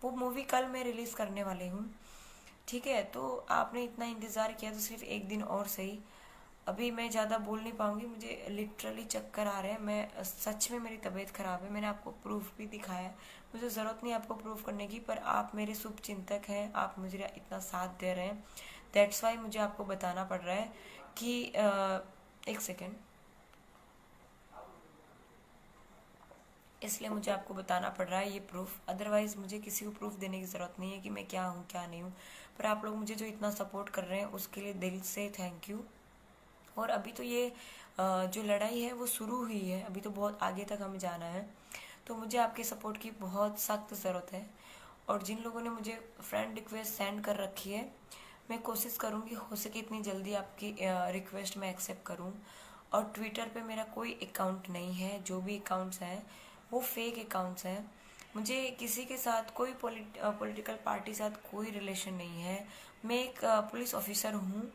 वो मूवी कल मैं रिलीज़ करने वाली हूँ, ठीक है। तो आपने इतना इंतज़ार किया तो सिर्फ एक दिन और सही। अभी मैं ज़्यादा बोल नहीं पाऊँगी, मुझे लिटरली चक्कर आ रहे हैं। मैं सच में, मेरी तबीयत ख़राब है। मैंने आपको प्रूफ भी दिखाया है, मुझे ज़रूरत नहीं आपको प्रूफ करने की, पर आप मेरे शुभ चिंतक हैं, आप मुझे इतना साथ दे रहे हैं। दैट्स वाई मुझे आपको बताना पड़ रहा है कि एक सेकेंड, इसलिए मुझे आपको बताना पड़ रहा है ये प्रूफ। अदरवाइज मुझे किसी को प्रूफ देने की ज़रूरत नहीं है कि मैं क्या हूँ क्या नहीं हूँ। पर आप लोग मुझे जो इतना सपोर्ट कर रहे हैं उसके लिए दिल से थैंक यू। और अभी तो ये जो लड़ाई है वो शुरू हुई है, अभी तो बहुत आगे तक हमें जाना है। तो मुझे आपके सपोर्ट की बहुत सख्त ज़रूरत है। और जिन लोगों ने मुझे फ्रेंड रिक्वेस्ट सेंड कर रखी है, मैं कोशिश करूँगी हो सके इतनी जल्दी आपकी रिक्वेस्ट मैं एक्सेप्ट करूँ। और ट्विटर पे मेरा कोई अकाउंट नहीं है, जो भी अकाउंट्स हैं वो फेक अकाउंट्स हैं। मुझे किसी के साथ कोई पॉलिटिकल पार्टी साथ कोई रिलेशन नहीं है। मैं एक पुलिस ऑफिसर हूँ।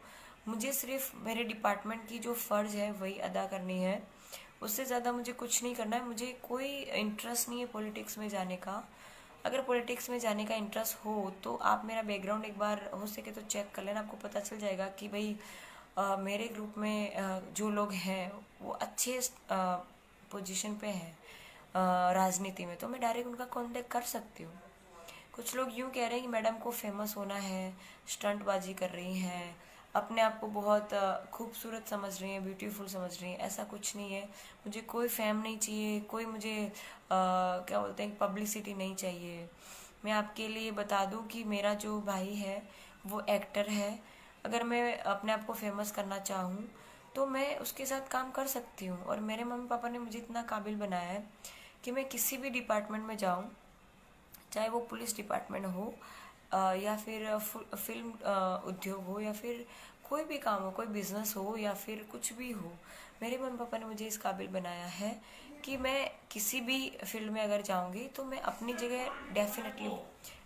मुझे सिर्फ मेरे डिपार्टमेंट की जो फ़र्ज़ है वही अदा करनी है, उससे ज़्यादा मुझे कुछ नहीं करना है। मुझे कोई इंटरेस्ट नहीं है पॉलिटिक्स में जाने का। अगर पॉलिटिक्स में जाने का इंटरेस्ट हो तो आप मेरा बैकग्राउंड एक बार हो सके तो चेक कर लेना, आपको पता चल जाएगा कि भाई मेरे ग्रुप में जो लोग हैं वो अच्छे पोजीशन पे हैं राजनीति में, तो मैं डायरेक्ट उनका कांटेक्ट कर सकती हूँ। कुछ लोग यूँ कह रहे हैं कि मैडम को फेमस होना है, स्टंटबाजी कर रही हैं, अपने आप को बहुत खूबसूरत समझ रही हैं, ब्यूटीफुल समझ रही हैं। ऐसा कुछ नहीं है। मुझे कोई फेम नहीं चाहिए, कोई मुझे क्या बोलते हैं, पब्लिसिटी नहीं चाहिए। मैं आपके लिए बता दूं कि मेरा जो भाई है वो एक्टर है। अगर मैं अपने आप को फेमस करना चाहूँ तो मैं उसके साथ काम कर सकती हूँ। और मेरे मम्मी पापा ने मुझे इतना काबिल बनाया है कि मैं किसी भी डिपार्टमेंट में जाऊँ, चाहे वो पुलिस डिपार्टमेंट हो या फिर फिल्म उद्योग हो, या फिर कोई भी काम हो, कोई बिजनेस हो, या फिर कुछ भी हो। मेरे मम्मी पापा ने मुझे इस काबिल बनाया है कि मैं किसी भी फील्ड में अगर जाऊंगी तो मैं अपनी जगह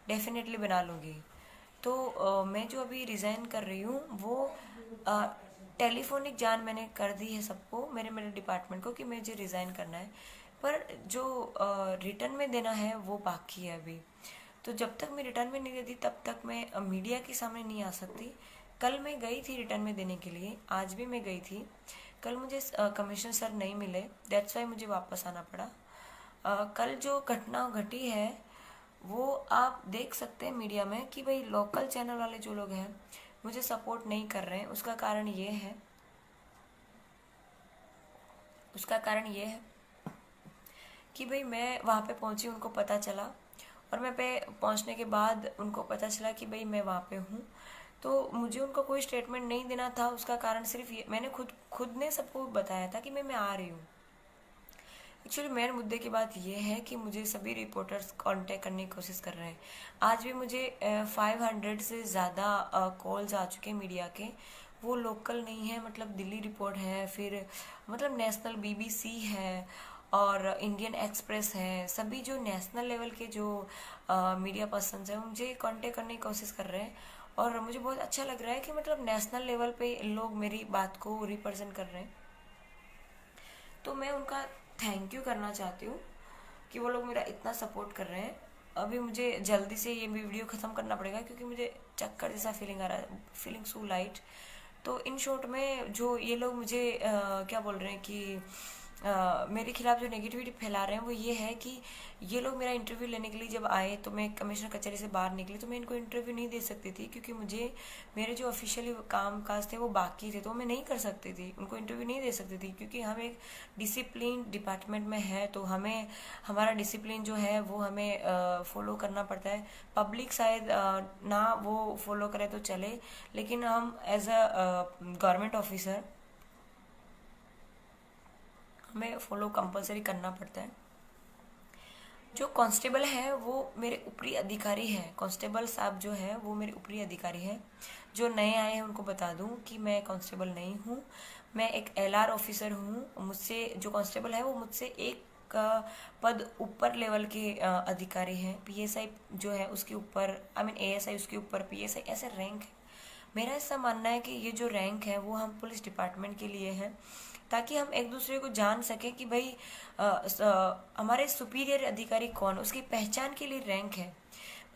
डेफिनेटली बना लूँगी। तो मैं जो अभी रिज़ाइन कर रही हूँ वो टेलीफोनिक जान मैंने कर दी है सबको, मेरे मेरे डिपार्टमेंट को, कि मुझे रिज़ाइन करना है। पर जो रिटर्न में देना है वो बाकी है अभी। तो जब तक मैं रिटर्न में नहीं देती तब तक मैं मीडिया के सामने नहीं आ सकती। कल मैं गई थी रिटर्न में देने के लिए, आज भी मैं गई थी। कल मुझे कमिश्नर सर नहीं मिले, दैट्स वाई मुझे वापस आना पड़ा। कल जो घटना घटी है वो आप देख सकते हैं मीडिया में कि भाई लोकल चैनल वाले जो लोग हैं मुझे सपोर्ट नहीं कर रहे हैं। उसका कारण ये है कि भाई मैं वहाँ पे पहुँची, उनको पता चला, और मैं पे पहुँचने के बाद उनको पता चला कि भाई मैं वहाँ पे हूँ, तो मुझे उनको कोई स्टेटमेंट नहीं देना था। उसका कारण सिर्फ ये, मैंने खुद ने सबको बताया था कि मैं आ रही हूँ। एक्चुअली मेन मुद्दे की बात यह है कि मुझे सभी रिपोर्टर्स कांटेक्ट करने की कोशिश कर रहे हैं। आज भी मुझे 500 से ज़्यादा कॉल्स आ चुके हैं मीडिया के। वो लोकल नहीं है, मतलब दिल्ली रिपोर्ट है, फिर मतलब नेशनल BBC है, और इंडियन एक्सप्रेस है। सभी जो नेशनल लेवल के जो मीडिया पर्सन्स हैं मुझे कांटेक्ट करने की कोशिश कर रहे हैं। और मुझे बहुत अच्छा लग रहा है कि मतलब नेशनल लेवल पे लोग मेरी बात को रिप्रेजेंट कर रहे हैं। तो मैं उनका थैंक यू करना चाहती हूँ कि वो लोग मेरा इतना सपोर्ट कर रहे हैं। अभी मुझे जल्दी से ये वीडियो ख़त्म करना पड़ेगा क्योंकि मुझे चक्कर जैसा फीलिंग आ रहा है, फीलिंग सो लाइट। तो इन शॉर्ट में जो ये लोग मुझे क्या बोल रहे हैं कि मेरे खिलाफ जो नेगेटिविटी फैला रहे हैं वो ये है कि ये लोग मेरा इंटरव्यू लेने के लिए जब आए तो मैं कमिश्नर कचहरी से बाहर निकली तो मैं इनको इंटरव्यू नहीं दे सकती थी, क्योंकि मुझे मेरे जो ऑफिशियली काम काज थे वो बाकी थे, तो मैं नहीं कर सकती थी, उनको इंटरव्यू नहीं दे सकती थी। क्योंकि हम एक डिसिप्लिन डिपार्टमेंट में है, तो हमें हमारा डिसिप्लिन जो है वो हमें फॉलो करना पड़ता है। पब्लिक शायद ना वो फॉलो करे तो चले, लेकिन हम एज अ गवर्नमेंट ऑफिसर हमें फॉलो कंपलसरी करना पड़ता है। जो कांस्टेबल है वो मेरे ऊपरी अधिकारी हैं, कांस्टेबल साहब जो है वो मेरे ऊपरी अधिकारी हैं। जो नए आए हैं उनको बता दूं कि मैं कांस्टेबल नहीं हूँ, मैं एक LR ऑफिसर हूँ। मुझसे जो कांस्टेबल है वो मुझसे एक पद ऊपर लेवल के अधिकारी हैं। PSI जो है उसके ऊपर, आई मीन ASI उसके ऊपर, PSI ऐसे रैंक है। मेरा ऐसा मानना है कि ये जो रैंक है वो हम पुलिस डिपार्टमेंट के लिए है, ताकि हम एक दूसरे को जान सकें कि भाई हमारे सुपीरियर अधिकारी कौन, उसकी पहचान के लिए रैंक है।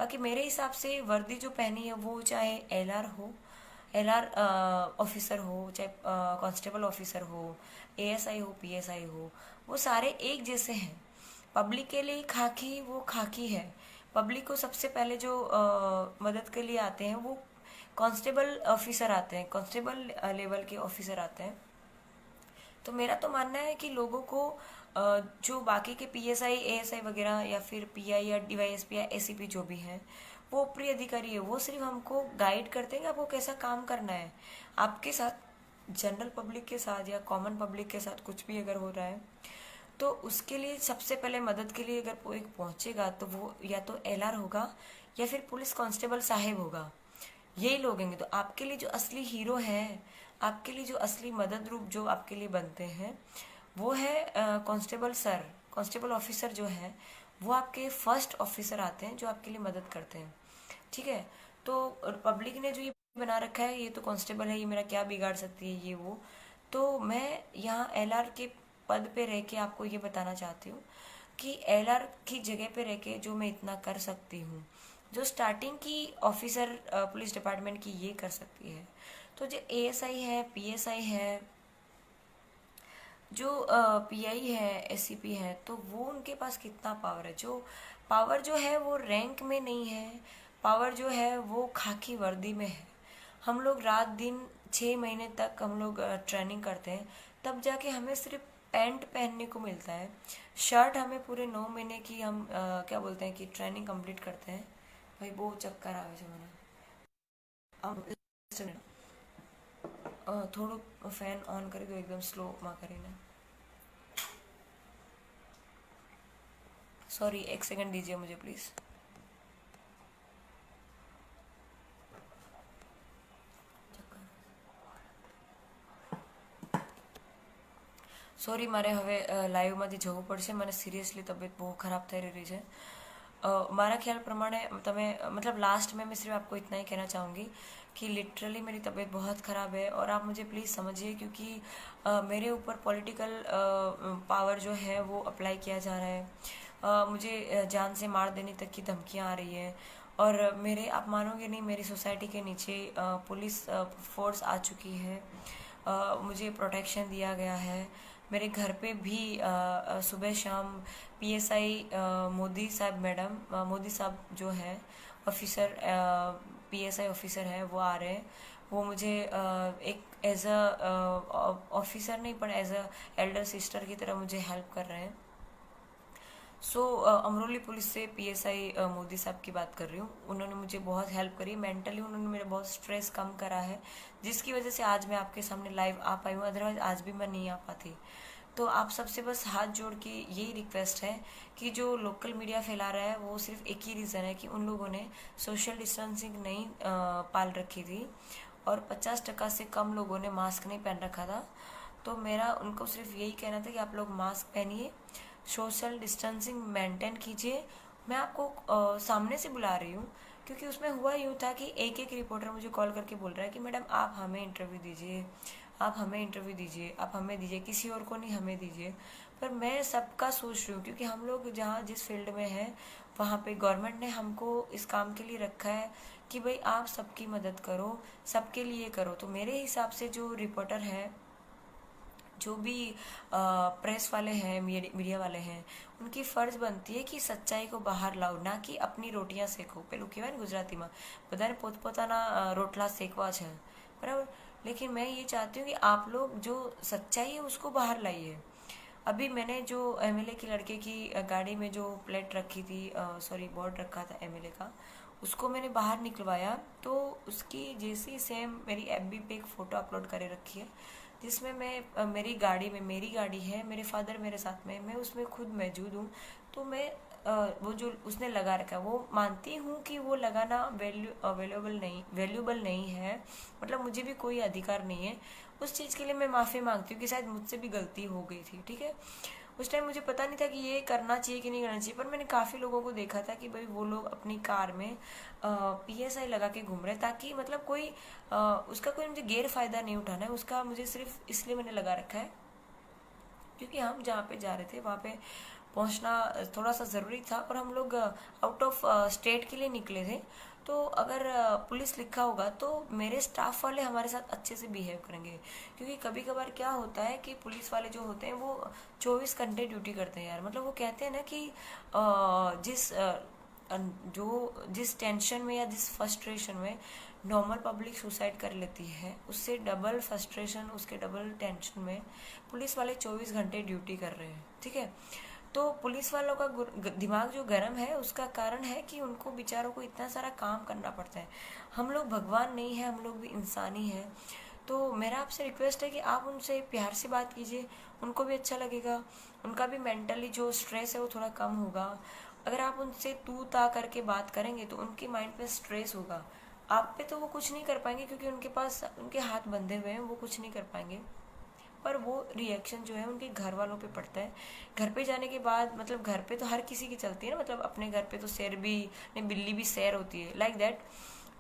बाकी मेरे हिसाब से वर्दी जो पहनी है वो चाहे एलआर हो, एलआर ऑफिसर हो, चाहे कांस्टेबल ऑफिसर हो, एएसआई हो, पीएसआई हो, वो सारे एक जैसे हैं। पब्लिक के लिए खाकी वो खाकी है। पब्लिक को सबसे पहले जो मदद के लिए आते हैं वो कांस्टेबल ऑफिसर आते हैं, कांस्टेबल लेवल के ऑफिसर आते हैं। तो मेरा तो मानना है कि लोगों को जो बाकी के पीएसआई एएसआई वगैरह या फिर पीआई या डीवाईएसपी या एसीपी जो भी हैं, वो ऊपरी अधिकारी है, वो सिर्फ हमको गाइड करते हैं कि आपको कैसा काम करना है। आपके साथ जनरल पब्लिक के साथ या कॉमन पब्लिक के साथ कुछ भी अगर हो रहा है तो उसके लिए सबसे पहले मदद के लिए अगर कोई पहुंचेगा तो वो या तो एलआर होगा या फिर पुलिस कांस्टेबल साहेब होगा, यही लोग होंगे। तो आपके लिए जो असली हीरो है, आपके लिए जो असली मदद रूप जो आपके लिए बनते हैं वो है कांस्टेबल सर, कांस्टेबल ऑफिसर जो है वो आपके फर्स्ट ऑफिसर आते हैं जो आपके लिए मदद करते हैं। ठीक है, तो पब्लिक ने जो ये बना रखा है ये तो कांस्टेबल है, ये मेरा क्या बिगाड़ सकती है ये वो। तो मैं यहाँ एलआर के पद पे रह के आपको ये बताना चाहती हूँ कि एलआर की जगह पे रह के जो मैं इतना कर सकती हूँ, जो स्टार्टिंग की ऑफिसर पुलिस डिपार्टमेंट की ये कर सकती है, तो जो एएसआई है, पीएसआई है, जो पीआई है, एससीपी है, तो वो उनके पास कितना पावर है। जो पावर जो है वो रैंक में नहीं है, पावर जो है वो खाकी वर्दी में है। हम लोग रात दिन 6 महीने तक हम लोग ट्रेनिंग करते हैं, तब जाके हमें सिर्फ पैंट पहनने को मिलता है। शर्ट हमें पूरे 9 महीने की हम क्या बोलते हैं कि ट्रेनिंग कंप्लीट करते हैं। भाई वो चक्कर आवे છે મને થોડું ફેન ઓન કરી દો એકદમ સ્લોમાં કરીને। सॉरी, 1 सेकंड दीजिए मुझे प्लीज़। સોરી, મારે હવે લાઈવમાંથી જવું પડશે, મને સિરિયસલી તબિયત બહુ ખરાબ થઈ રહી છે। મારા ख्याल प्रमाणे તમે मतलब लास्ट में मैं सिर्फ आपको इतना ही कहना चाहूँगी कि लिटरली मेरी तबीयत बहुत ख़राब है और आप मुझे प्लीज़ समझिए, क्योंकि मेरे ऊपर पॉलिटिकल पावर जो है वो अप्लाई किया जा रहा है। मुझे जान से मार देने तक की धमकियाँ आ रही है और मेरे, आप मानोगे नहीं, मेरी सोसाइटी के नीचे पुलिस फोर्स आ चुकी है। मुझे प्रोटेक्शन दिया गया है। मेरे घर पे भी सुबह शाम पीएसआई मोदी साहब मैडम, मोदी साहब जो है ऑफिसर, पीएसआई ऑफिसर है, वो आ रहे हैं। वो मुझे एक एज अ ऑफिसर नहीं पर एज अ एल्डर सिस्टर की तरह मुझे हेल्प कर रहे हैं। अमरोली पुलिस से पीएसआई मोदी साहब की बात कर रही हूँ। उन्होंने मुझे बहुत हेल्प करी, मेंटली उन्होंने मेरा बहुत स्ट्रेस कम करा है, जिसकी वजह से आज मैं आपके सामने लाइव आ पाई हूँ, अदरवाइज आज भी मैं नहीं आ पाती। तो आप सबसे बस हाथ जोड़ के यही रिक्वेस्ट है कि जो लोकल मीडिया फैला रहा है वो सिर्फ एक ही रीज़न है कि उन लोगों ने सोशल डिस्टेंसिंग नहीं पाल रखी थी और 50% से कम लोगों ने मास्क नहीं पहन रखा था। तो मेरा उनको सिर्फ यही कहना था कि आप लोग मास्क पहनिए, सोशल डिस्टेंसिंग मेंटेन कीजिए। मैं आपको सामने से बुला रही हूँ क्योंकि उसमें हुआ यूँ था कि एक एक रिपोर्टर मुझे कॉल करके बोल रहा है कि मैडम आप हमें इंटरव्यू दीजिए, आप हमें इंटरव्यू दीजिए, आप हमें दीजिए, किसी और को नहीं, हमें दीजिए। पर मैं सबका सोच रही हूँ क्योंकि हम लोग जहाँ जिस फील्ड में हैं वहाँ पे गवर्नमेंट ने हमको इस काम के लिए रखा है कि भाई आप सबकी मदद करो, सबके लिए करो। तो मेरे हिसाब से जो रिपोर्टर हैं, जो भी प्रेस वाले हैं, मीडिया वाले हैं, उनकी फ़र्ज बनती है कि सच्चाई को बाहर लाओ, ना कि अपनी रोटियां सेको। पेલું કહેવાય ને ગુજરાતીમાં, બધાને પોતપોતાના રોટલા સેકવા છે, बराबर। लेकिन मैं ये चाहती हूँ कि आप लोग जो सच्चाई है उसको बाहर लाइए। अभी मैंने जो एमएलए की लड़के की गाड़ी में जो प्लेट रखी थी, सॉरी बोर्ड रखा था एमएलए का, उसको मैंने बाहर निकलवाया तो उसकी जैसी सेम मेरी एफबी पे एक फ़ोटो अपलोड करे रखी है जिसमें मैं मेरी गाड़ी में, मेरी गाड़ी है, मेरे फादर मेरे साथ में, मैं उसमें खुद मौजूद हूँ। तो मैं वो जो उसने लगा रखा है वो मानती हूँ कि वो लगाना वैल्यूएबल नहीं है, मतलब मुझे भी कोई अधिकार नहीं है उस चीज़ के लिए। मैं माफ़ी मांगती हूँ कि शायद मुझसे भी गलती हो गई थी, ठीक है। उस टाइम मुझे पता नहीं था कि ये करना चाहिए कि नहीं करना चाहिए, पर मैंने काफ़ी लोगों को देखा था कि भाई वो लोग अपनी कार में पीएसआई लगा के घूम रहे, ताकि मतलब कोई उसका कोई मुझे गैर फायदा नहीं उठाना है उसका। मुझे सिर्फ इसलिए मैंने लगा रखा है क्योंकि हम जहाँ पे जा रहे थे वहाँ पे पहुंचना थोड़ा सा ज़रूरी था, और हम लोग आउट ऑफ स्टेट के लिए निकले थे। तो अगर पुलिस लिखा होगा तो मेरे स्टाफ वाले हमारे साथ अच्छे से बिहेव करेंगे, क्योंकि कभी कभार क्या होता है कि पुलिस वाले जो होते हैं वो 24 घंटे ड्यूटी करते हैं यार। मतलब वो कहते हैं ना कि जिस टेंशन में या जिस फ्रस्ट्रेशन में नॉर्मल पब्लिक सुसाइड कर लेती है, उससे डबल फ्रस्ट्रेशन, उसके डबल टेंशन में पुलिस वाले 24 घंटे ड्यूटी कर रहे हैं। ठीक है, तो पुलिस वालों का दिमाग जो गर्म है उसका कारण है कि उनको बेचारों को इतना सारा काम करना पड़ता है। हम लोग भगवान नहीं है, हम लोग भी इंसान ही हैं। तो मेरा आपसे रिक्वेस्ट है कि आप उनसे प्यार से बात कीजिए, उनको भी अच्छा लगेगा, उनका भी मेंटली जो स्ट्रेस है वो थोड़ा कम होगा। अगर आप उनसे तू ता करके बात करेंगे तो उनके माइंड पे स्ट्रेस होगा, आप पे तो वो कुछ नहीं कर पाएंगे, क्योंकि उनके पास उनके हाथ बंधे हुए हैं, वो कुछ नहीं कर पाएंगे। पर वो रिएक्शन जो है उनके घर वालों पे पड़ता है। घर पे जाने के बाद, मतलब घर पे तो हर किसी की चलती है ना, मतलब अपने घर पे तो शेर भी नहीं, बिल्ली भी शेर होती है, लाइक दैट।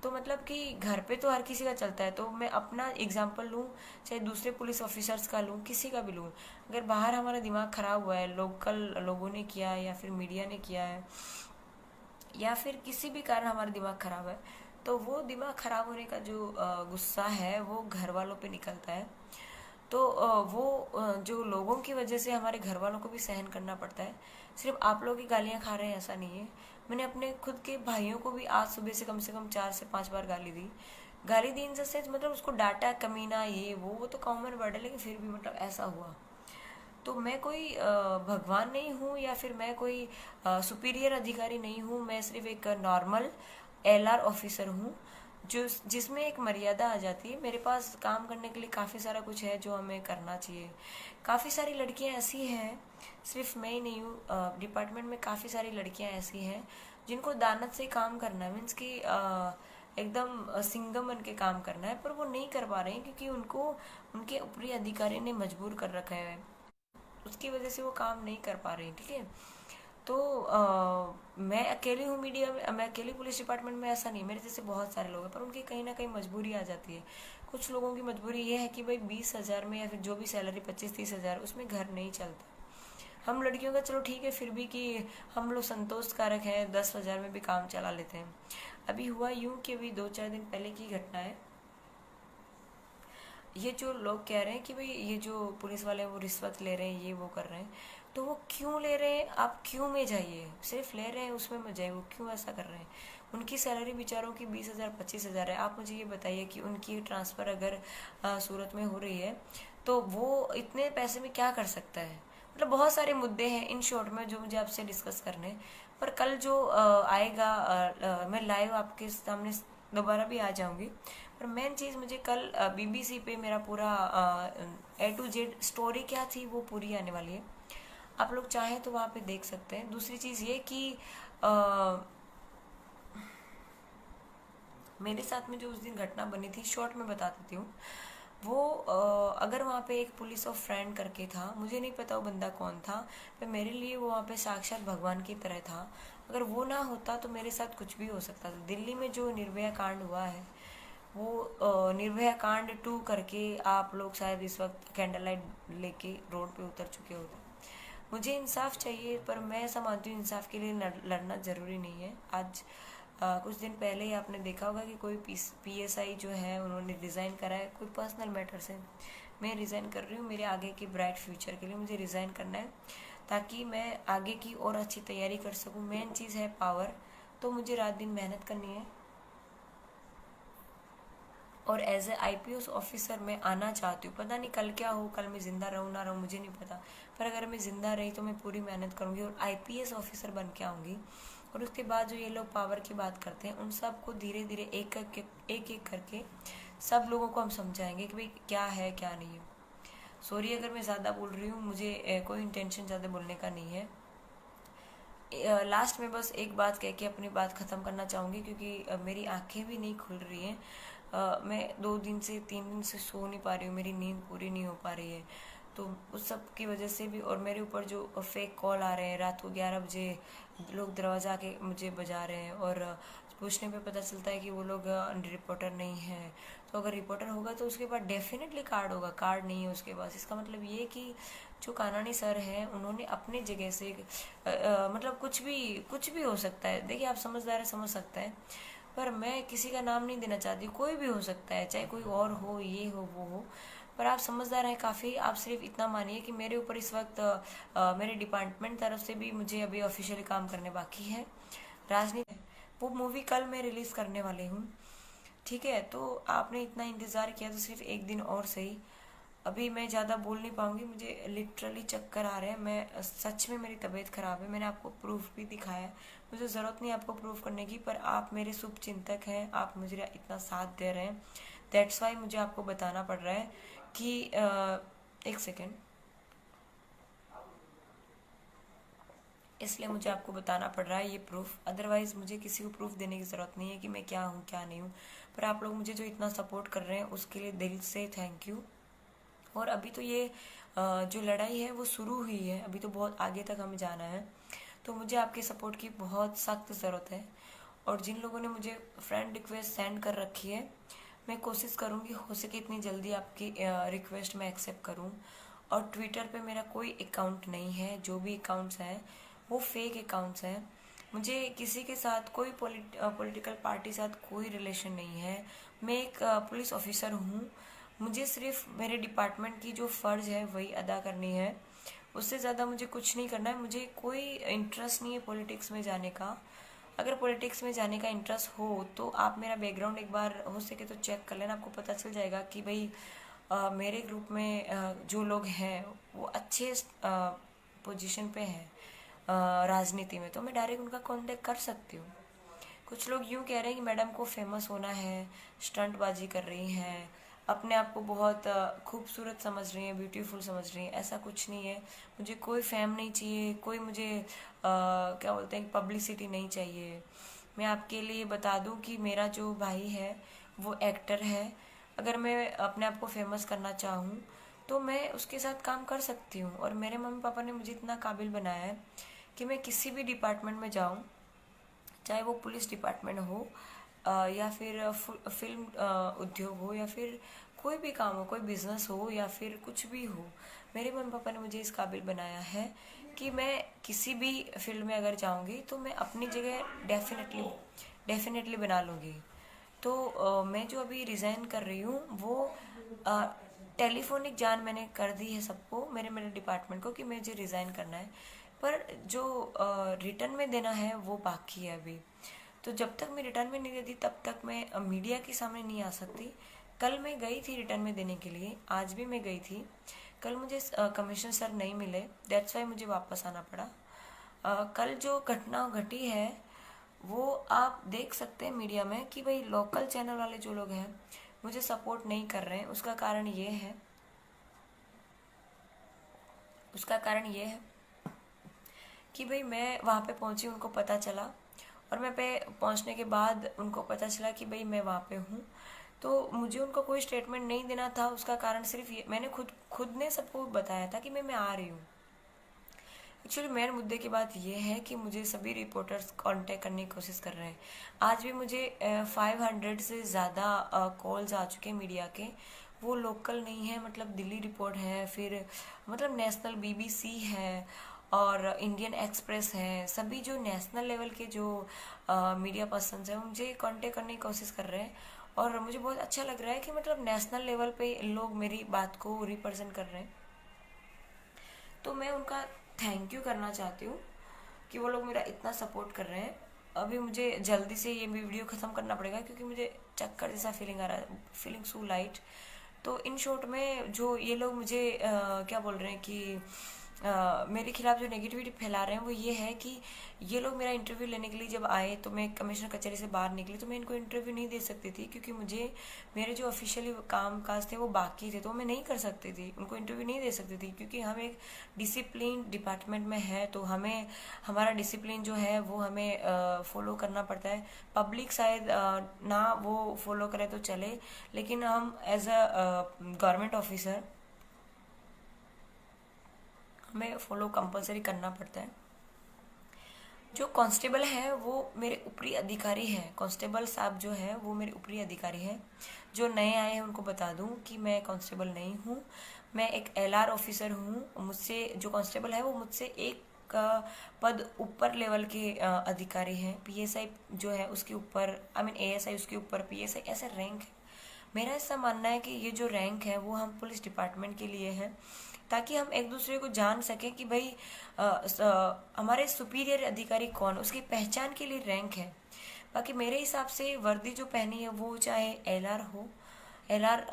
तो मतलब कि घर पे तो हर किसी का चलता है। तो मैं अपना एग्जांपल लूँ, चाहे दूसरे पुलिस ऑफिसर्स का लूँ, किसी का भी लूँ, अगर बाहर हमारा दिमाग खराब हुआ है, लोकल लोगों ने किया है या फिर मीडिया ने किया है, या फिर किसी भी कारण हमारा दिमाग खराब है, तो वो दिमाग खराब होने का जो गुस्सा है वो घर वालों पे निकलता है। तो वो जो लोगों की वजह से हमारे घर वालों को भी सहन करना पड़ता है। सिर्फ आप लोग ही गालियाँ खा रहे हैं ऐसा नहीं है। मैंने अपने खुद के भाइयों को भी आज सुबह से कम 4 से 5 बार गाली दी। गाली दी इन से मतलब उसको डांटा, कमीना, ये वो तो कॉमन वर्ड है, लेकिन फिर भी मतलब ऐसा हुआ। तो मैं कोई भगवान नहीं हूँ या फिर मैं कोई सुपीरियर अधिकारी नहीं हूँ। मैं सिर्फ एक नॉर्मल एलआर ऑफिसर हूँ, जो जिसमें एक मर्यादा आ जाती है। मेरे पास काम करने के लिए काफ़ी सारा कुछ है जो हमें करना चाहिए। काफ़ी सारी लड़कियाँ ऐसी हैं, सिर्फ मैं ही नहीं हूँ, डिपार्टमेंट में काफ़ी सारी लड़कियाँ ऐसी हैं जिनको दानत से काम करना है, मीन्स कि एकदम सिंगम बन के काम करना है, पर वो नहीं कर पा रहे हैं क्योंकि उनको उनके ऊपरी अधिकारी ने मजबूर कर रखा है। उसकी वजह से वो काम नहीं कर पा रही। ठीक है, तो मैं अकेली हूँ मीडिया में, मैं अकेली पुलिस डिपार्टमेंट में ऐसा नहीं, मेरे जैसे बहुत सारे लोग हैं, पर उनकी कहीं ना कहीं मजबूरी आ जाती है। कुछ लोगों की मजबूरी ये है कि भाई 20,000 में या फिर जो भी सैलरी 25-30 हज़ार, उसमें घर नहीं चलता। हम लड़कियों का चलो ठीक है फिर भी कि हम लोग संतोष कारक हैं, 10,000 में भी काम चला लेते हैं। अभी हुआ यूं कि अभी 2-4 दिन पहले की घटना है। ये जो लोग कह रहे हैं कि भाई ये जो पुलिस वाले वो रिश्वत ले रहे हैं, ये वो कर रहे हैं, तो वो क्यों ले रहे हैं? आप क्यों में जाइए, सिर्फ ले रहे हैं उसमें मत जाइए, वो क्यों ऐसा कर रहे हैं? उनकी सैलरी बेचारों की 20,000 25,000 है। आप मुझे ये बताइए कि उनकी ट्रांसफ़र अगर सूरत में हो रही है तो वो इतने पैसे में क्या कर सकता है? मतलब बहुत सारे मुद्दे हैं इन शॉर्ट में जो मुझे आपसे डिस्कस करने हैं। पर कल जो आएगा, मैं लाइव आपके सामने दोबारा भी आ जाऊंगी। पर मेन चीज़, मुझे कल बीबीसी पे मेरा पूरा A to Z स्टोरी क्या थी वो पूरी आने वाली है। आप लोग चाहें तो वहाँ पे देख सकते हैं। दूसरी चीज़ ये कि मेरे साथ में जो उस दिन घटना बनी थी, शॉर्ट में बता देती हूँ। वो अगर वहाँ पे एक पुलिस ऑफ फ्रेंड करके था, मुझे नहीं पता वो बंदा कौन था, पर मेरे लिए वो वहाँ पे साक्षात भगवान की तरह था। अगर वो ना होता तो मेरे साथ कुछ भी हो सकता था। दिल्ली में जो निर्भया कांड हुआ है, वो निर्भया कांड 2 करके आप लोग शायद इस वक्त कैंडल लाइट लेके रोड पे उतर चुके होते। मुझे इंसाफ चाहिए, पर मैं ऐसा मानती हूँ इंसाफ के लिए लड़ना ज़रूरी नहीं है। आज कुछ दिन पहले ही आपने देखा होगा कि कोई PSI जो है उन्होंने रिज़ाइन करा है कोई पर्सनल मैटर से। मैं रिज़ाइन कर रही हूँ मेरे आगे के ब्राइट फ्यूचर के लिए, मुझे रिज़ाइन करना है ताकि मैं आगे की और अच्छी तैयारी कर सकूँ। मेन चीज़ है पावर, तो मुझे रात दिन मेहनत करनी है। और एज ए IPS ऑफिसर मैं आना चाहती हूँ। पता नहीं कल क्या हो, कल मैं ज़िंदा रहूँ ना रहूँ मुझे नहीं पता, पर अगर मैं ज़िंदा रही तो मैं पूरी मेहनत करूँगी और IPS ऑफिसर बन के आऊँगी। और उसके बाद जो ये लोग पावर की बात करते हैं, उन सब को धीरे धीरे एक एक करके सब लोगों को हम समझाएंगे कि भाई क्या है क्या नहीं है। सॉरी अगर मैं ज़्यादा बोल रही हूँ, मुझे कोई इंटेंशन ज़्यादा बोलने का नहीं है। लास्ट में बस एक बात कह के अपनी बात ख़त्म करना चाहूँगी, क्योंकि मेरी आंखें भी नहीं खुल रही हैं। मैं 2 दिन से 3 दिन से सो नहीं पा रही हूँ, मेरी नींद पूरी नहीं हो पा रही है। तो उस सब की वजह से भी, और मेरे ऊपर जो फेक कॉल आ रहे हैं, रात को 11 बजे लोग दरवाज़ा के मुझे बजा रहे हैं और पूछने पे पता चलता है कि वो लोग रिपोर्टर नहीं है। तो अगर रिपोर्टर होगा तो उसके पास डेफिनेटली कार्ड होगा, कार्ड नहीं है उसके पास, इसका मतलब ये कि जो कानानी सर हैं उन्होंने अपने जगह से मतलब कुछ भी हो सकता है। देखिए आप समझदार है, समझ सकता है, पर मैं किसी का नाम नहीं देना चाहती, कोई भी हो सकता है, चाहे कोई और हो, ये हो वो हो, पर आप समझदार हैं काफ़ी। आप सिर्फ इतना मानिए कि मेरे ऊपर इस वक्त मेरे डिपार्टमेंट तरफ से भी मुझे अभी ऑफिशियली काम करने बाकी है। राजनीति वो मूवी कल मैं रिलीज़ करने वाली हूँ, ठीक है। तो आपने इतना इंतज़ार किया तो सिर्फ एक दिन और सही। अभी मैं ज़्यादा बोल नहीं पाऊँगी, मुझे लिटरली चक्कर आ रहे हैं, मैं सच में मेरी तबीयत ख़राब है। मैंने आपको प्रूफ भी दिखाया है, मुझे ज़रूरत नहीं आपको प्रूफ करने की, पर आप मेरे शुभ चिंतक हैं, आप मुझे इतना साथ दे रहे हैं, दैट्स वाई मुझे आपको बताना पड़ रहा है कि एक सेकेंड, इसलिए मुझे आपको बताना पड़ रहा है ये प्रूफ। अदरवाइज़ मुझे किसी को प्रूफ देने की ज़रूरत नहीं है कि मैं क्या हूँ क्या नहीं हूँ, पर आप लोग मुझे जो इतना सपोर्ट कर रहे हैं उसके लिए दिल से थैंक यू। और अभी तो ये जो लड़ाई है वो शुरू हुई है, अभी तो बहुत आगे तक हमें जाना है, तो मुझे आपके सपोर्ट की बहुत सख्त ज़रूरत है। और जिन लोगों ने मुझे फ्रेंड रिक्वेस्ट सेंड कर रखी है, मैं कोशिश करूँगी हो सके इतनी जल्दी आपकी रिक्वेस्ट मैं एक्सेप्ट करूँ। और ट्विटर पे मेरा कोई अकाउंट नहीं है, जो भी अकाउंट्स हैं वो फेक अकाउंट्स हैं। मुझे किसी के साथ कोई पॉलिटिकल पार्टी साथ कोई रिलेशन नहीं है। मैं एक पुलिस ऑफिसर हूँ, मुझे सिर्फ मेरे डिपार्टमेंट की जो फ़र्ज है वही अदा करनी है, उससे ज़्यादा मुझे कुछ नहीं करना है। मुझे कोई इंटरेस्ट नहीं है पॉलिटिक्स में जाने का। अगर पॉलिटिक्स में जाने का इंटरेस्ट हो तो आप मेरा बैकग्राउंड एक बार हो सके तो चेक कर लेना, आपको पता चल जाएगा कि भाई मेरे ग्रुप में जो लोग हैं वो अच्छे पोजीशन पे हैं राजनीति में, तो मैं डायरेक्ट उनका कांटेक्ट कर सकती हूँ। कुछ लोग यूँ कह रहे हैं कि मैडम को फेमस होना है, स्टंटबाजी कर रही हैं, अपने आप को बहुत खूबसूरत समझ रही हैं, ब्यूटीफुल समझ रही हैं। ऐसा कुछ नहीं है, मुझे कोई फेम नहीं चाहिए, कोई मुझे क्या बोलते हैं पब्लिसिटी नहीं चाहिए। मैं आपके लिए बता दूं कि मेरा जो भाई है वो एक्टर है, अगर मैं अपने आप को फेमस करना चाहूँ तो मैं उसके साथ काम कर सकती हूँ। और मेरे मम्मी पापा ने मुझे इतना काबिल बनाया है कि मैं किसी भी डिपार्टमेंट में जाऊँ, चाहे वो पुलिस डिपार्टमेंट हो या फिर फिल्म उद्योग हो या फिर कोई भी काम हो, कोई बिजनेस हो या फिर कुछ भी हो, मेरे मम्मी पापा ने मुझे इस काबिल बनाया है कि मैं किसी भी फील्ड में अगर जाऊंगी तो मैं अपनी जगह डेफिनेटली बना लूँगी। तो मैं जो अभी रिज़ाइन कर रही हूँ वो टेलीफोनिक जान मैंने कर दी है सबको, मेरे मेरे डिपार्टमेंट को, कि मुझे रिज़ाइन करना है, पर जो रिटर्न में देना है वो बाकी है अभी। तो जब तक मैं रिटर्न में नहीं देती तब तक मैं मीडिया के सामने नहीं आ सकती। कल मैं गई थी रिटर्न में देने के लिए, आज भी मैं गई थी, कल मुझे कमिश्नर सर नहीं मिले, दैट्स वाई मुझे वापस आना पड़ा। कल जो घटना घटी है वो आप देख सकते हैं मीडिया में कि भाई लोकल चैनल वाले जो लोग हैं मुझे सपोर्ट नहीं कर रहे हैं। उसका कारण ये है कि भाई मैं वहाँ पे पहुँची, उनको पता चला, और मैं पे पहुँचने के बाद उनको पता चला कि भाई मैं वहाँ पे हूँ, तो मुझे उनको कोई स्टेटमेंट नहीं देना था। उसका कारण सिर्फ ये, मैंने खुद ने सबको बताया था कि मैं आ रही हूँ। एक्चुअली मेन मुद्दे की बात यह है कि मुझे सभी रिपोर्टर्स कांटेक्ट करने की कोशिश कर रहे हैं। आज भी मुझे 500 से ज़्यादा कॉल्स आ चुके हैं मीडिया के, वो लोकल नहीं है, मतलब दिल्ली रिपोर्ट है, फिर मतलब नेशनल BBC है और इंडियन एक्सप्रेस है, सभी जो नेशनल लेवल के जो मीडिया पर्सन्स हैं वो मुझे कांटेक्ट करने की कोशिश कर रहे हैं। और मुझे बहुत अच्छा लग रहा है कि मतलब नेशनल लेवल पे लोग मेरी बात को रिप्रेजेंट कर रहे हैं, तो मैं उनका थैंक यू करना चाहती हूँ कि वो लोग मेरा इतना सपोर्ट कर रहे हैं। अभी मुझे जल्दी से ये वीडियो ख़त्म करना पड़ेगा क्योंकि मुझे चक्कर जैसा फीलिंग आ रहा है, फीलिंग सो लाइट। तो इन शॉर्ट में जो ये लोग मुझे क्या बोल रहे हैं कि मेरे खिलाफ जो नेगेटिविटी फैला रहे हैं वो ये है कि ये लोग मेरा इंटरव्यू लेने के लिए जब आए तो मैं कमिश्नर कचहरी से बाहर निकली तो मैं इनको इंटरव्यू नहीं दे सकती थी, क्योंकि मुझे मेरे जो ऑफिशियली काम काज थे वो बाकी थे, तो मैं नहीं कर सकती थी, उनको इंटरव्यू नहीं दे सकती थी, क्योंकि हम एक डिसिप्लिन डिपार्टमेंट में है, तो हमें हमारा डिसिप्लिन जो है वो हमें फॉलो करना पड़ता है। पब्लिक शायद ना वो फॉलो करे तो चले, लेकिन हम एज अ गवर्नमेंट ऑफिसर हमें फॉलो कंपलसरी करना पड़ता है। जो कांस्टेबल है वो मेरे ऊपरी अधिकारी हैं। कांस्टेबल साहब जो है वो मेरे ऊपरी अधिकारी हैं। जो नए आए हैं उनको बता दूं कि मैं कांस्टेबल नहीं हूँ, मैं एक एलआर ऑफिसर हूँ। मुझसे जो कांस्टेबल है वो मुझसे एक पद ऊपर लेवल के अधिकारी हैं। पीएसआई जो है उसके ऊपर, आई मीन एएसआई उसके ऊपर, पीएसआई, ऐसे रैंक है। मेरा ऐसा मानना है कि ये जो रैंक है वो हम पुलिस डिपार्टमेंट के लिए है, ताकि हम एक दूसरे को जान सकें कि भाई हमारे सुपीरियर अधिकारी कौन, उसकी पहचान के लिए रैंक है। बाकी मेरे हिसाब से वर्दी जो पहनी है वो चाहे एलआर हो, एलआर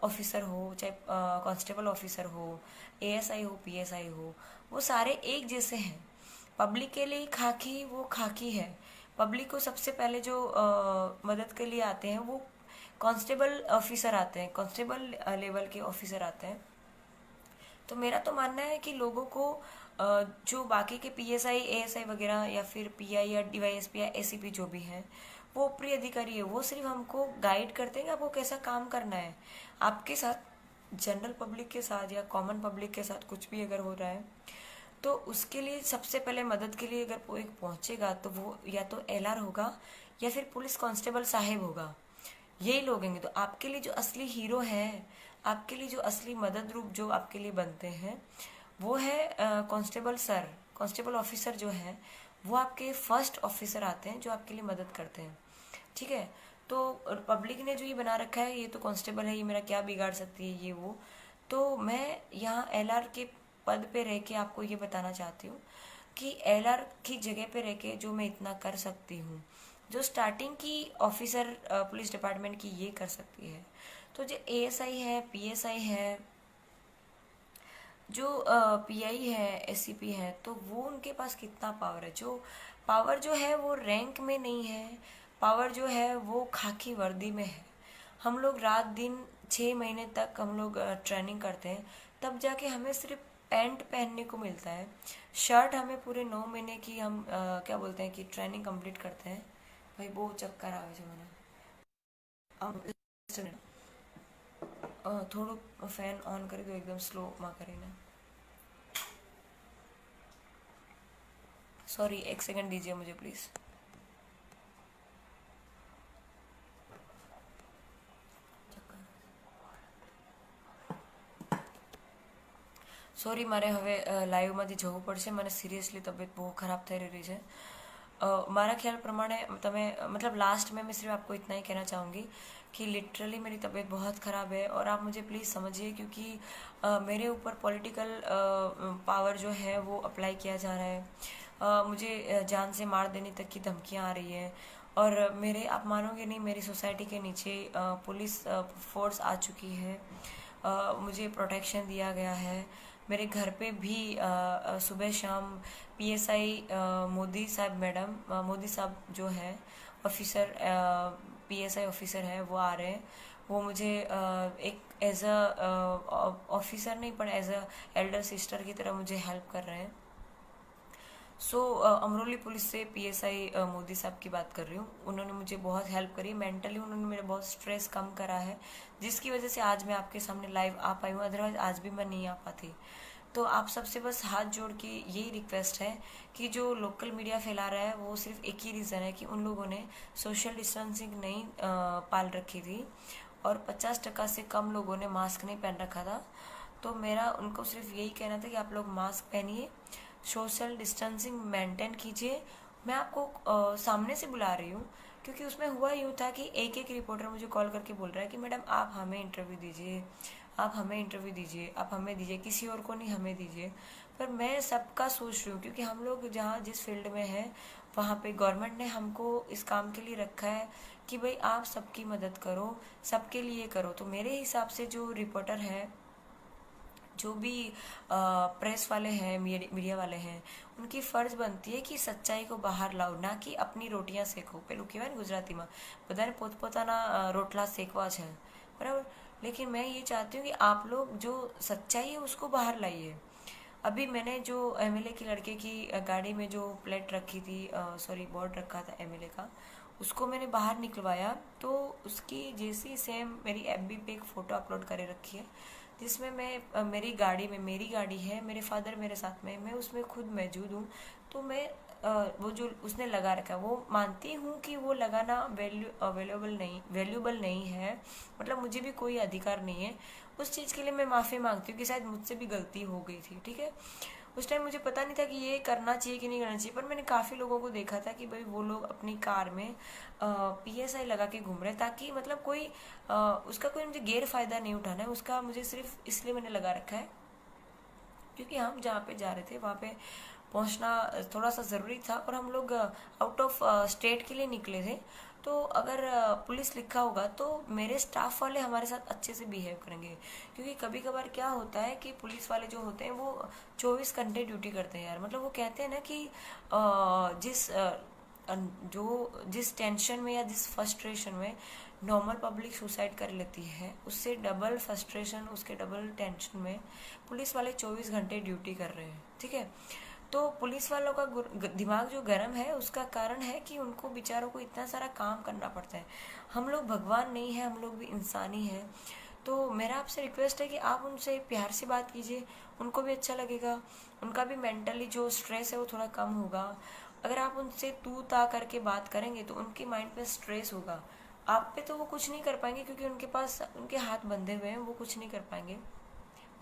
ऑफिसर हो, चाहे कांस्टेबल ऑफिसर हो, एएसआई हो, पीएसआई हो, वो सारे एक जैसे हैं। पब्लिक के लिए खाकी वो खाकी है। पब्लिक को सबसे पहले जो मदद के लिए आते हैं वो कांस्टेबल ऑफिसर आते हैं, कांस्टेबल लेवल के ऑफिसर आते हैं। तो मेरा तो मानना है कि लोगों को जो बाकी के पीएसआई, एएसआई वगैरह या फिर पीआई या डीवाईएसपी या एसीपी जो भी हैं, वो ऊपरी अधिकारी है, वो सिर्फ हमको गाइड करते हैं कि आपको कैसा काम करना है। आपके साथ जनरल पब्लिक के साथ या कॉमन पब्लिक के साथ कुछ भी अगर हो रहा है तो उसके लिए सबसे पहले मदद के लिए अगर कोई पहुंचेगा तो वो या तो एलआर होगा या फिर पुलिस कांस्टेबल साहेब होगा। यही लोग हैं। तो आपके लिए जो असली हीरो है, आपके लिए जो असली मदद रूप जो आपके लिए बनते हैं वो है कांस्टेबल सर। कांस्टेबल ऑफिसर जो है वो आपके फर्स्ट ऑफिसर आते हैं जो आपके लिए मदद करते हैं। ठीक है। तो पब्लिक ने जो ये बना रखा है, ये तो कांस्टेबल है, ये मेरा क्या बिगाड़ सकती है, ये वो। तो मैं यहाँ एलआर के पद पे रह के आपको ये बताना चाहती हूँ कि एलआर की जगह पे रह के जो मैं इतना कर सकती हूँ, जो स्टार्टिंग की ऑफिसर पुलिस डिपार्टमेंट की ये कर सकती है, तो जो एएसआई है, पीएसआई है, जो पीआई है, एससीपी है, तो वो उनके पास कितना पावर है। जो पावर जो है वो रैंक में नहीं है, पावर जो है वो खाकी वर्दी में है। हम लोग रात दिन 6 महीने तक हम लोग ट्रेनिंग करते हैं, तब जाके हमें सिर्फ पैंट पहनने को मिलता है। शर्ट हमें पूरे 9 महीने की हम क्या बोलते हैं कि ट्रेनिंग कंप्लीट करते हैं। भाई वो चक्कर આવે છે મને થોડું ફેન ઓન કરી દો એકદમ સ્લોમાં કરીને। सॉरी, 1 सेकंड दीजिए मुझे प्लीज़। સોરી, મારે હવે લાઈવમાંથી જવું પડશે, મને સિરિયસલી તબિયત બહુ ખરાબ થઈ રહી છે। મારા ख्याल प्रमाणे તમે मतलब लास्ट में मैं सिर्फ आपको इतना ही कहना चाहूँगी कि लिटरली मेरी तबीयत बहुत ख़राब है और आप मुझे प्लीज़ समझिए, क्योंकि मेरे ऊपर पॉलिटिकल पावर जो है वो अप्लाई किया जा रहा है। मुझे जान से मार देने तक की धमकियाँ आ रही हैं और मेरे, आप मानोगे नहीं, मेरी सोसाइटी के नीचे पुलिस फोर्स आ चुकी है। मुझे प्रोटेक्शन दिया गया है। मेरे घर पे भी सुबह शाम पीएसआई मोदी साहब, मैडम मोदी साहब जो है ऑफिसर, पीएसआई ऑफिसर है, वो आ रहे हैं। वो मुझे एक एज अ ऑफिसर नहीं पर एज अ एल्डर सिस्टर की तरह मुझे हेल्प कर रहे हैं। अमरोली पुलिस से पीएसआई मोदी साहब की बात कर रही हूँ। उन्होंने मुझे बहुत हेल्प करी मेंटली, उन्होंने मेरा बहुत स्ट्रेस कम करा है, जिसकी वजह से आज मैं आपके सामने लाइव आ पाई हूँ, अदरवाइज आज भी मैं नहीं आ पाती। तो आप सबसे बस हाथ जोड़ के यही रिक्वेस्ट है कि जो लोकल मीडिया फैला रहा है वो सिर्फ एक ही रीज़न है कि उन लोगों ने सोशल डिस्टेंसिंग नहीं पाल रखी थी और 50% से कम लोगों ने मास्क नहीं पहन रखा था। तो मेरा उनको सिर्फ यही कहना था कि आप लोग मास्क पहनिए, सोशल डिस्टेंसिंग मेंटेन कीजिए। मैं आपको सामने से बुला रही हूँ क्योंकि उसमें हुआ यूँ था कि एक एक रिपोर्टर मुझे कॉल करके बोल रहा है कि मैडम आप हमें इंटरव्यू दीजिए, आप हमें इंटरव्यू दीजिए, आप हमें दीजिए, किसी और को नहीं, हमें दीजिए। पर मैं सबका सोच रही हूँ क्योंकि हम लोग जहाँ जिस फील्ड में हैं वहाँ पे गवर्नमेंट ने हमको इस काम के लिए रखा है कि भाई आप सबकी मदद करो, सबके लिए करो। तो मेरे हिसाब से जो रिपोर्टर है, जो भी प्रेस वाले हैं, मीडिया वाले हैं, उनकी फ़र्ज बनती है कि सच्चाई को बाहर लाओ, ना कि अपनी रोटियां सेको। पेલું કહેવાય ને ગુજરાતીમાં, બધાને પોતપોતાના રોટલા સેકવા છે, बराबर। लेकिन मैं ये चाहती हूँ कि आप लोग जो सच्चाई है उसको बाहर लाइए। अभी मैंने जो एमएलए की लड़के की गाड़ी में जो प्लेट रखी थी, सॉरी बोर्ड रखा था एमएलए का, उसको मैंने बाहर निकलवाया तो उसकी जैसी सेम मेरी एफबी पे एक फ़ोटो अपलोड करे रखी है, जिसमें मैं मेरी गाड़ी में, मेरी गाड़ी है, मेरे फादर मेरे साथ में, मैं उसमें खुद मौजूद हूँ। तो मैं वो जो उसने लगा रखा है, वो मानती हूँ कि वो लगाना वैल्यूबल नहीं है, मतलब मुझे भी कोई अधिकार नहीं है उस चीज़ के लिए। मैं माफ़ी मांगती हूँ कि शायद मुझसे भी गलती हो गई थी, ठीक है। उस टाइम मुझे पता नहीं था कि ये करना चाहिए कि नहीं करना चाहिए, पर मैंने काफ़ी लोगों को देखा था कि भाई वो लोग अपनी कार में PSI लगा के घूम रहे, ताकि मतलब कोई उसका कोई मुझे गैर फायदा नहीं उठाना है उसका, मुझे सिर्फ इसलिए मैंने लगा रखा है क्योंकि हम जहाँ पे जा रहे थे वहाँ पे पहुँचना थोड़ा सा ज़रूरी था, और हम लोग आउट ऑफ स्टेट के लिए निकले थे। तो अगर पुलिस लिखा होगा तो मेरे स्टाफ वाले हमारे साथ अच्छे से बिहेव करेंगे, क्योंकि कभी कभार क्या होता है कि पुलिस वाले जो होते हैं वो 24 घंटे ड्यूटी करते हैं यार। मतलब वो कहते हैं ना कि जिस टेंशन में या जिस फ्रस्ट्रेशन में नॉर्मल पब्लिक सुसाइड कर लेती है, उससे डबल फ्रस्ट्रेशन, उसके डबल टेंशन में पुलिस वाले 24 घंटे ड्यूटी कर रहे हैं, ठीक है। तो पुलिस वालों का दिमाग जो गर्म है उसका कारण है कि उनको बेचारों को इतना सारा काम करना पड़ता है। हम लोग भगवान नहीं है, हम लोग भी इंसान ही हैं। तो मेरा आपसे रिक्वेस्ट है कि आप उनसे प्यार से बात कीजिए, उनको भी अच्छा लगेगा, उनका भी मेंटली जो स्ट्रेस है वो थोड़ा कम होगा। अगर आप उनसे तू ता करके बात करेंगे तो उनके माइंड पे स्ट्रेस होगा, आप पे तो वो कुछ नहीं कर पाएंगे क्योंकि उनके पास उनके हाथ बंधे हुए हैं, वो कुछ नहीं कर पाएंगे।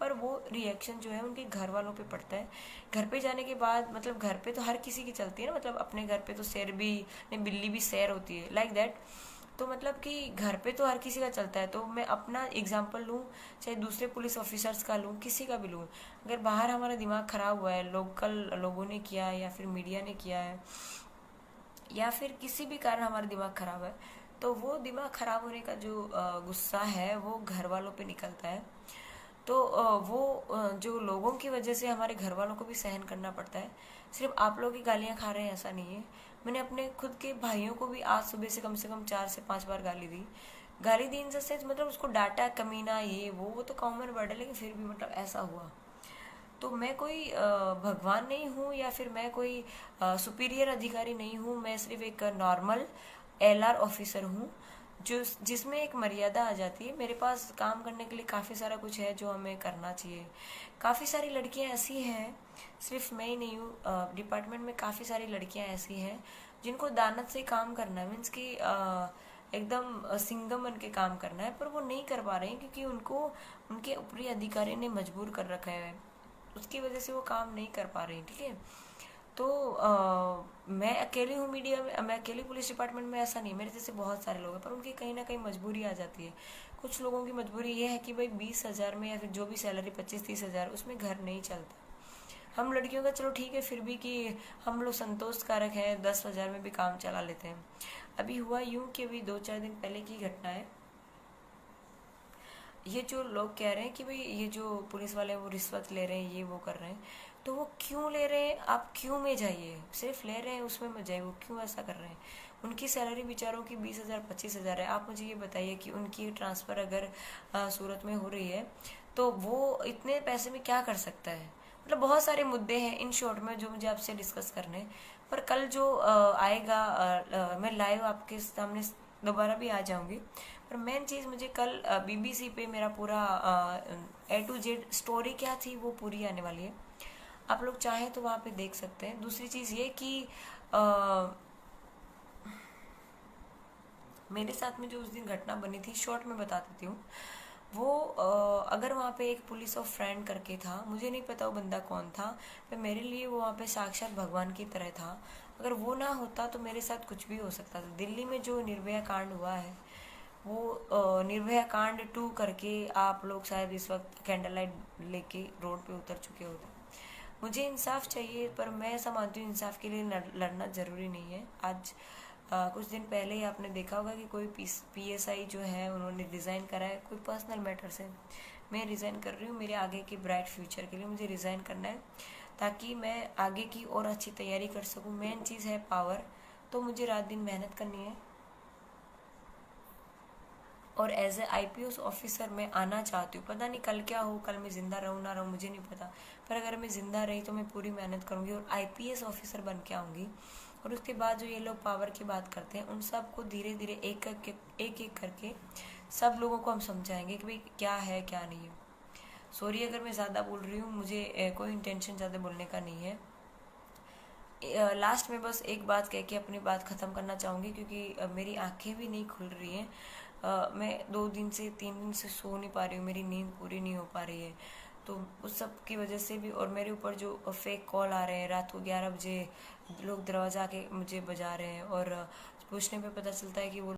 पर वो रिएक्शन जो है उनके घर वालों पे पड़ता है। घर पे जाने के बाद मतलब घर पे तो हर किसी की चलती है ना, मतलब अपने घर पे तो शेर भी नहीं, बिल्ली भी शेर होती है, लाइक दैट। तो मतलब कि घर पे तो हर किसी का चलता है। तो मैं अपना एग्जांपल लूँ, चाहे दूसरे पुलिस ऑफिसर्स का लूँ, किसी का भी लूँ, अगर बाहर हमारा दिमाग खराब हुआ है, लोकल लोगों ने किया है या फिर मीडिया ने किया है या फिर किसी भी कारण हमारा दिमाग खराब है, तो वो दिमाग खराब होने का जो गुस्सा है वो घर वालों पे निकलता है। तो जो लोगों की वजह से हमारे घर वालों को भी सहन करना पड़ता है। सिर्फ आप लोग ही गालियाँ खा रहे हैं ऐसा नहीं है। मैंने अपने खुद के भाइयों को भी आज सुबह से कम 4 से 5 बार गाली दी। गाली दी इन द सेंस मतलब उसको डांटा, कमीना, ये वो तो कॉमन वर्ड है, लेकिन फिर भी मतलब ऐसा हुआ। तो मैं कोई भगवान नहीं हूँ या फिर मैं कोई सुपीरियर अधिकारी नहीं हूँ, मैं सिर्फ एक नॉर्मल LR ऑफिसर हूँ जिसमें एक मर्यादा आ जाती है। मेरे पास काम करने के लिए काफ़ी सारा कुछ है जो हमें करना चाहिए। काफ़ी सारी लड़कियां ऐसी हैं, सिर्फ मैं ही नहीं हूँ, डिपार्टमेंट में काफ़ी सारी लड़कियां ऐसी हैं जिनको दानत से काम करना है, मीन्स कि एकदम सिंगम बन के काम करना है, पर वो नहीं कर पा रहे हैं क्योंकि उनको उनके ऊपरी अधिकारी ने मजबूर कर रखा है, उसकी वजह से वो काम नहीं कर पा रही, ठीक है। तो मैं अकेली हूँ मीडिया में, मैं अकेली पुलिस डिपार्टमेंट में ऐसा नहीं, मेरे जैसे बहुत सारे लोग हैं, पर उनकी कहीं ना कहीं मजबूरी आ जाती है। कुछ लोगों की मजबूरी ये है कि भाई 20,000 में या फिर जो भी सैलरी 25-30,000 उसमें घर नहीं चलता। हम लड़कियों का चलो ठीक है फिर भी कि हम लोग संतोष कारक हैं, 10,000 में भी काम चला लेते हैं। अभी हुआ यूं कि अभी 2-4 दिन पहले की घटना है। ये जो लोग कह रहे हैं कि भाई ये जो पुलिस वाले हैं वो रिश्वत ले रहे हैं, ये वो कर रहे हैं, तो वो क्यों ले रहे हैं, आप क्यों में जाइए, सिर्फ ले रहे हैं उसमें मत जाइए, वो क्यों ऐसा कर रहे हैं। उनकी सैलरी बेचारों की 20,000 25,000 है। आप मुझे ये बताइए कि उनकी ट्रांसफ़र अगर सूरत में हो रही है तो वो इतने पैसे में क्या कर सकता है। मतलब बहुत सारे मुद्दे हैं इन शॉर्ट में जो मुझे आपसे डिस्कस करने हैं। पर कल जो आएगा मैं लाइव आपके सामने दोबारा भी आ जाऊंगी। पर मेन चीज़ मुझे कल BBC पे मेरा पूरा A to Z स्टोरी क्या थी वो पूरी आने वाली है, आप लोग चाहें तो वहाँ पे देख सकते हैं। दूसरी चीज़ ये कि मेरे साथ में जो उस दिन घटना बनी थी शॉर्ट में बता देती हूँ। वो अगर वहाँ पे एक पुलिस ऑफ फ्रेंड करके था, मुझे नहीं पता वो बंदा कौन था, पर मेरे लिए वो वहाँ पे साक्षात भगवान की तरह था। अगर वो ना होता तो मेरे साथ कुछ भी हो सकता था। दिल्ली में जो निर्भया कांड हुआ है वो निर्भया कांड 2 करके आप लोग शायद इस वक्त कैंडल लाइट लेके रोड पे उतर चुके होते। मुझे इंसाफ चाहिए, पर मैं ऐसा मानती हूँ इंसाफ के लिए लड़ना ज़रूरी नहीं है। आज कुछ दिन पहले ही आपने देखा होगा कि कोई PSI जो है उन्होंने रिज़ाइन करा है कोई पर्सनल मैटर से। मैं रिज़ाइन कर रही हूँ मेरे आगे के ब्राइट फ्यूचर के लिए, मुझे रिज़ाइन करना है ताकि मैं आगे की और अच्छी तैयारी कर सकूँ। मेन चीज़ है पावर, तो मुझे रात दिन मेहनत करनी है। और एज ए IPS ऑफिसर मैं आना चाहती हूँ। पता नहीं कल क्या हो, कल मैं ज़िंदा रहूँ ना रहूँ मुझे नहीं पता, पर अगर मैं ज़िंदा रही तो मैं पूरी मेहनत करूँगी और IPS ऑफिसर बन के आऊँगी। और उसके बाद जो ये लोग पावर की बात करते हैं उन सब को धीरे धीरे एक एक करके सब लोगों को हम समझाएंगे कि भाई क्या है क्या नहीं है। सॉरी अगर मैं ज़्यादा बोल रही हूँ, मुझे कोई इंटेंशन ज़्यादा बोलने का नहीं है। लास्ट में बस एक बात कह के अपनी बात ख़त्म करना चाहूँगी, क्योंकि मेरी आंखें भी नहीं खुल रही हैं। मैं 2 दिन से 3 दिन से सो नहीं पा रही हूँ, मेरी नींद पूरी नहीं हो पा रही है। तो उस सब की वजह से भी, और मेरे ऊपर जो फेक कॉल आ रहे हैं, रात को 11 बजे लोग दरवाज़ा आके मुझे बजा रहे हैं, और पूछने पे पता चलता है कि वो